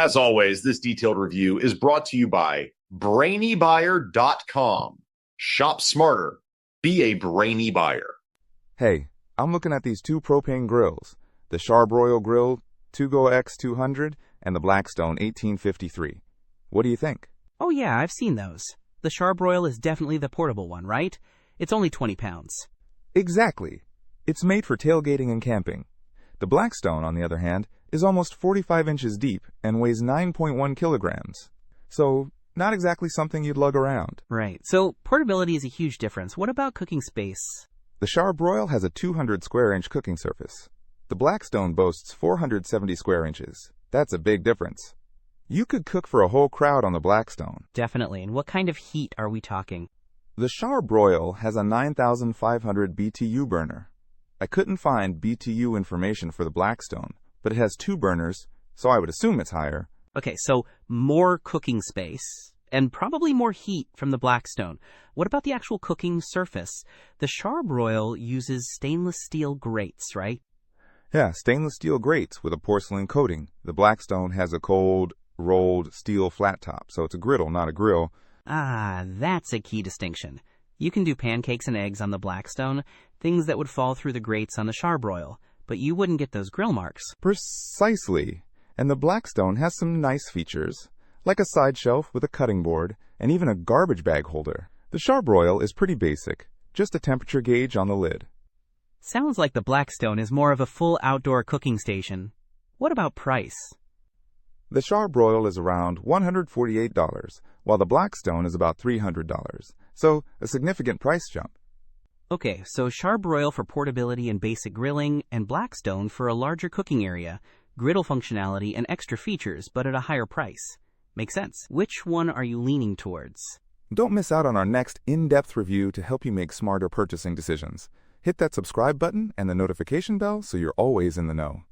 As always, this detailed review is brought to you by BrainyBuyer.com. Shop smarter. Be a brainy buyer. Hey, I'm looking at these two propane grills, the Charbroil Grill2Go X200 and the Blackstone 1853. What do you think? Oh yeah, I've seen those. The Charbroil is definitely the portable one, right? It's only 20 pounds. Exactly. It's made for tailgating and camping. The Blackstone, on the other hand, is almost 45 inches deep and weighs 9.1 kilograms. So, not exactly something you'd lug around. Right. So, portability is a huge difference. What about cooking space? The Charbroil has a 200 square inch cooking surface. The Blackstone boasts 470 square inches. That's a big difference. You could cook for a whole crowd on the Blackstone. Definitely. And what kind of heat are we talking? The Charbroil has a 9,500 BTU burner. I couldn't find BTU information for the Blackstone, but it has two burners, so I would assume it's higher. Okay, so more cooking space and probably more heat from the Blackstone. What about the actual cooking surface? The Charbroil uses stainless steel grates, right? Yeah, stainless steel grates with a porcelain coating. The Blackstone has a cold, rolled steel flat top, so it's a griddle, not a grill. Ah, that's a key distinction. You can do pancakes and eggs on the Blackstone, things that would fall through the grates on the Charbroil, but you wouldn't get those grill marks. Precisely. And the Blackstone has some nice features, like a side shelf with a cutting board and even a garbage bag holder. The Charbroil is pretty basic, just a temperature gauge on the lid. Sounds like the Blackstone is more of a full outdoor cooking station. What about price? The Charbroil is around $148, while the Blackstone is about $300, so a significant price jump. Okay, so Charbroil for portability and basic grilling, and Blackstone for a larger cooking area, griddle functionality, and extra features, but at a higher price. Makes sense. Which one are you leaning towards? Don't miss out on our next in-depth review to help you make smarter purchasing decisions. Hit that subscribe button and the notification bell so you're always in the know.